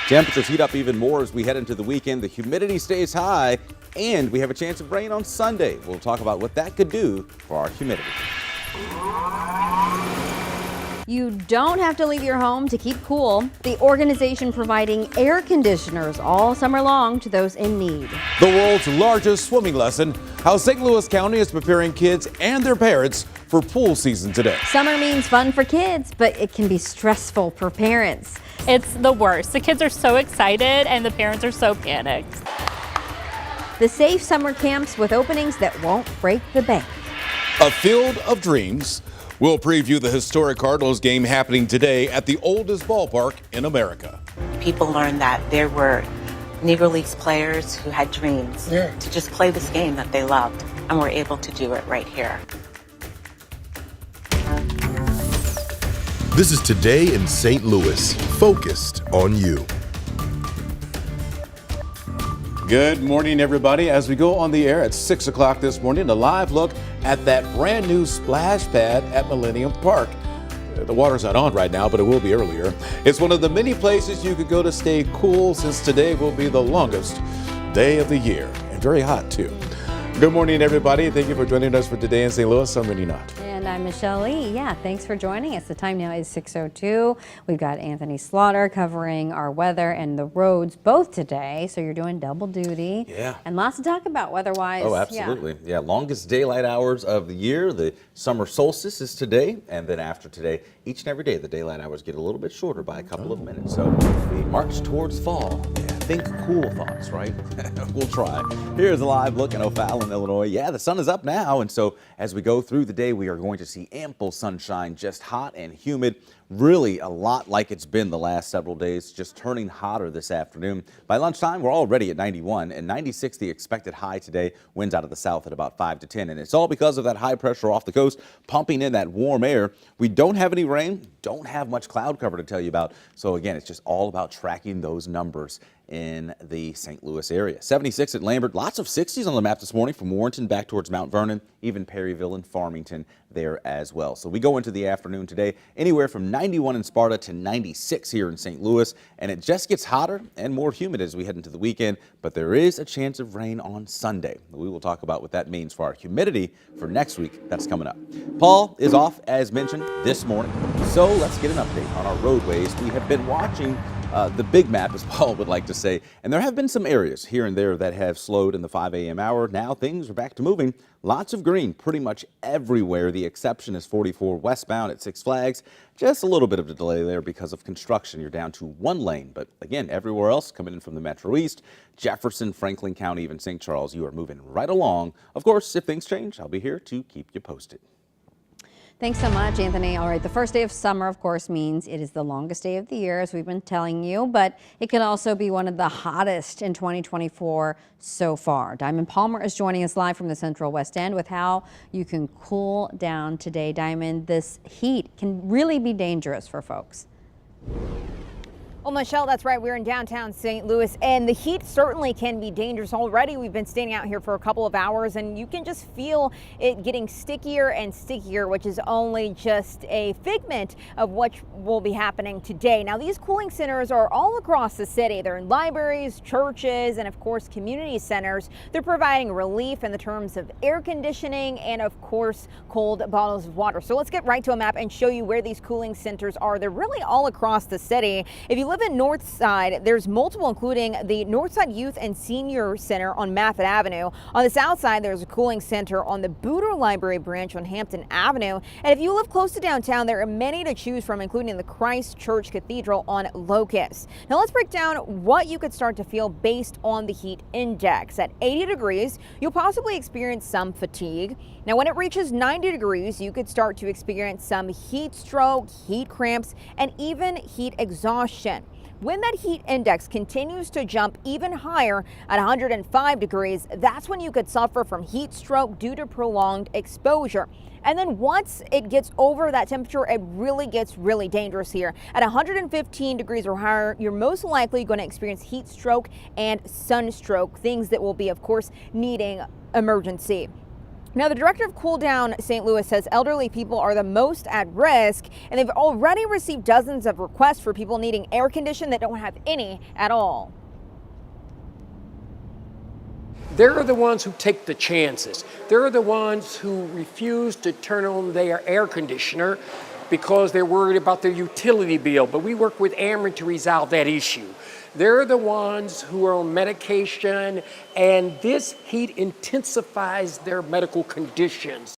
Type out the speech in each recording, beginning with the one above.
Temperatures heat up even more as we head into the weekend. The humidity stays high, and we have a chance of rain on Sunday. We'll talk about what that could do for our humidity. You don't have to leave your home to keep cool. The organization providing air conditioners all summer long to those in need. The world's largest swimming lesson, how St. Louis County is preparing kids and their parents for pool season today. Summer means fun for kids, but it can be stressful for parents. It's the worst. The kids are so excited and the parents are so panicked. The safe summer camps with openings that won't break the bank. A field of dreams. We'll preview the historic Cardinals game happening today at the oldest ballpark in America. People learned that there were Negro Leagues players who had dreams to just play this game that they loved, and were able to do it right here. This is Today in St. Louis, focused on you. Good morning, everybody. As we go on the air at 6 o'clock this morning, a live look at that brand new splash pad at Millennium Park. The water's not on right now, but it will be earlier. It's one of the many places you could go to stay cool, since today will be the longest day of the year, and very hot too. Good morning, everybody. Thank you for joining us for Today in St. Louis. I'm Renee Knott. And I'm Michelle Lee. Yeah, thanks for joining us. The time now is 6:02. We've got Anthony Slaughter covering our weather and the roads both today. So you're doing double duty. Yeah. And lots to talk about weather-wise. Oh, absolutely. Yeah, longest daylight hours of the year. The summer solstice is today, and then after today, each and every day, the daylight hours get a little bit shorter by a couple of minutes. So we march towards fall. Yeah, think cool thoughts, right? We'll try. Here's a live look in O'Fallon, Illinois. Yeah, the sun is up now, and so as we go through the day, we are going to see ample sunshine, just hot and humid. Really a lot like it's been the last several days, just turning hotter this afternoon. By lunchtime, we're already at 91 and 96 the expected high today. Winds out of the south at about 5 to 10, and it's all because of that high pressure off the coast pumping in that warm air. We don't have any rain, don't have much cloud cover to tell you about. So again, it's just all about tracking those numbers in the St. Louis area. 76 at Lambert, lots of 60s on the map this morning from Warrenton back towards Mount Vernon, even Perryville and Farmington there as well. So we go into the afternoon today anywhere from 91 in Sparta to 96 here in St. Louis, and it just gets hotter and more humid as we head into the weekend, but there is a chance of rain on Sunday. We will talk about what that means for our humidity for next week. That's coming up. Paul is off, as mentioned, this morning, so let's get an update on our roadways. We have been watching the big map, as Paul would like to say, and there have been some areas here and there that have slowed in the 5 a.m. hour. Now things are back to moving. Lots of green pretty much everywhere. The exception is 44 westbound at Six Flags. Just a little bit of a delay there because of construction. You're down to one lane, but again, everywhere else coming in from the Metro East, Jefferson, Franklin County, even St. Charles, you are moving right along. Of course, if things change, I'll be here to keep you posted. Thanks so much, Anthony. All right, the first day of summer, of course, means it is the longest day of the year, as we've been telling you, but it can also be one of the hottest in 2024 so far. Diamond Palmer is joining us live from the Central West End with how you can cool down today. Diamond, this heat can really be dangerous for folks. Well, Michelle, that's right. We're in downtown St. Louis, and the heat certainly can be dangerous already. We've been standing out here for a couple of hours, and you can just feel it getting stickier and stickier, which is only just a figment of what will be happening today. Now, these cooling centers are all across the city. They're in libraries, churches, and of course, community centers. They're providing relief in the terms of air conditioning and, of course, cold bottles of water. So let's get right to a map and show you where these cooling centers are. They're really all across the city. If you live in Northside, there's multiple, including the Northside Youth and Senior Center on Maffett Avenue. On the south side, there's a cooling center on the Booter Library branch on Hampton Avenue. And if you live close to downtown, there are many to choose from, including the Christ Church Cathedral on Locust. Now let's break down what you could start to feel based on the heat index. At 80 degrees, you'll possibly experience some fatigue. Now when it reaches 90 degrees, you could start to experience some heat stroke, heat cramps, and even heat exhaustion. When that heat index continues to jump even higher at 105 degrees, that's when you could suffer from heat stroke due to prolonged exposure. And then once it gets over that temperature, it really gets really dangerous here. At 115 degrees or higher, you're most likely going to experience heat stroke and sunstroke, things that will be, of course, needing emergency. Now, the director of Cool Down St. Louis says elderly people are the most at risk, and they've already received dozens of requests for people needing air conditioning that don't have any at all. They're the ones who take the chances. They're the ones who refuse to turn on their air conditioner because they're worried about their utility bill. But we work with Ameren to resolve that issue. They're the ones who are on medication, and this heat intensifies their medical conditions.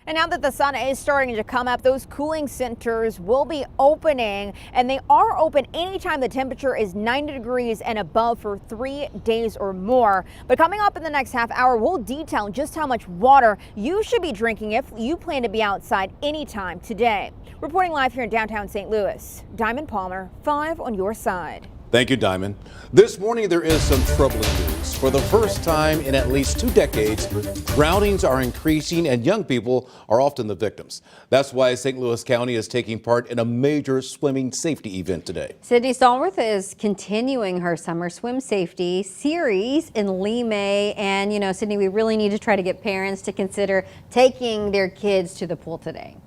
And now that the sun is starting to come up, those cooling centers will be opening, and they are open anytime the temperature is 90 degrees and above for 3 days or more. But coming up in the next half hour, we'll detail just how much water you should be drinking if you plan to be outside anytime today. Reporting live here in downtown St. Louis, Diamond Palmer, 5 on your side. Thank you, Diamond. This morning, there is some troubling news. For the first time in at least 2 decades, drownings are increasing and young people are often the victims. That's why St. Louis County is taking part in a major swimming safety event today. Sydney Stallworth is continuing her summer swim safety series in Lee May. And, you know, Sydney, we really need to try to get parents to consider taking their kids to the pool today.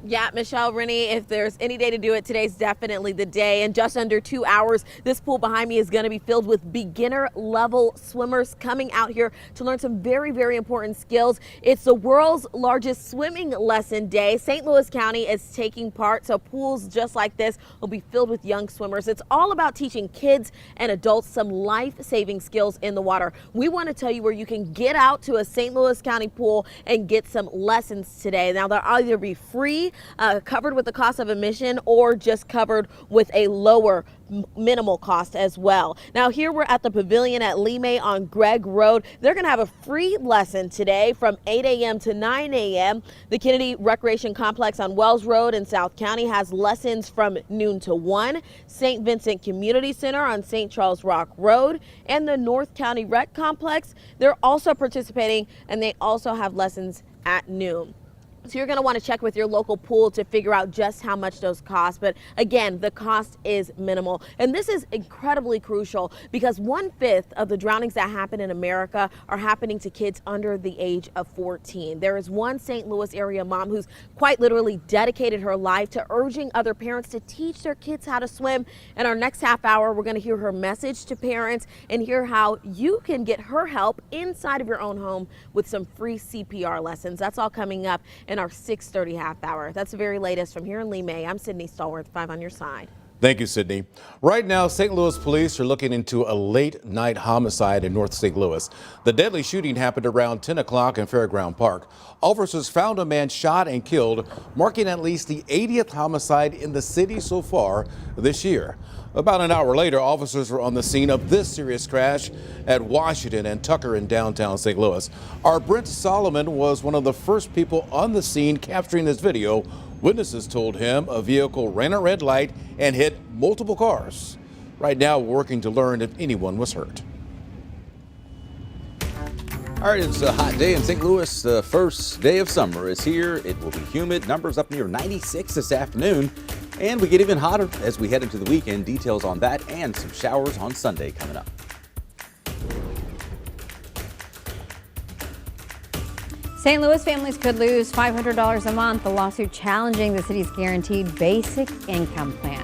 Yeah, Michelle, Rennie, if there's any day to do it, today's definitely the day. In just under 2 hours, this pool behind me is going to be filled with beginner level swimmers coming out here to learn some very, very important skills. It's the world's largest swimming lesson day. St. Louis County is taking part, so pools just like this will be filled with young swimmers. It's all about teaching kids and adults some life-saving skills in the water. We want to tell you where you can get out to a St. Louis County pool and get some lessons today. Now, they'll either be free, covered with the cost of admission, or just covered with a lower minimal cost as well. Now, here we're at the pavilion at Lee May on Gregg Road. They're going to have a free lesson today from 8 a.m. to 9 a.m. The Kennedy Recreation Complex on Wells Road in South County has lessons from noon to 1. St. Vincent Community Center on St. Charles Rock Road and the North County Rec Complex, they're also participating, and they also have lessons at noon. So you're going to want to check with your local pool to figure out just how much those cost. But again, the cost is minimal. And this is incredibly crucial because 1/5 of the drownings that happen in America are happening to kids under the age of 14. There is one St. Louis area mom who's quite literally dedicated her life to urging other parents to teach their kids how to swim. In our next half hour, we're going to hear her message to parents and hear how you can get her help inside of your own home with some free CPR lessons. That's all coming up in our 6:30 half hour. That's the very latest from here in Lee May. I'm Sydney Stallworth, 5 on your side. Thank you, Sydney. Right now, St. Louis police are looking into a late night homicide in North St. Louis. The deadly shooting happened around 10 o'clock in Fairground Park. Officers found a man shot and killed, marking at least the 80th homicide in the city so far this year. About an hour later, officers were on the scene of this serious crash at Washington and Tucker in downtown St. Louis. Our Brent Solomon was one of the first people on the scene capturing this video. Witnesses told him a vehicle ran a red light and hit multiple cars. Right now, we're working to learn if anyone was hurt. All right, it's a hot day in St. Louis. The first day of summer is here. It will be humid. Numbers up near 96 this afternoon. And we get even hotter as we head into the weekend. Details on that and some showers on Sunday coming up. St. Louis families could lose $500 a month. A lawsuit challenging the city's guaranteed basic income plan.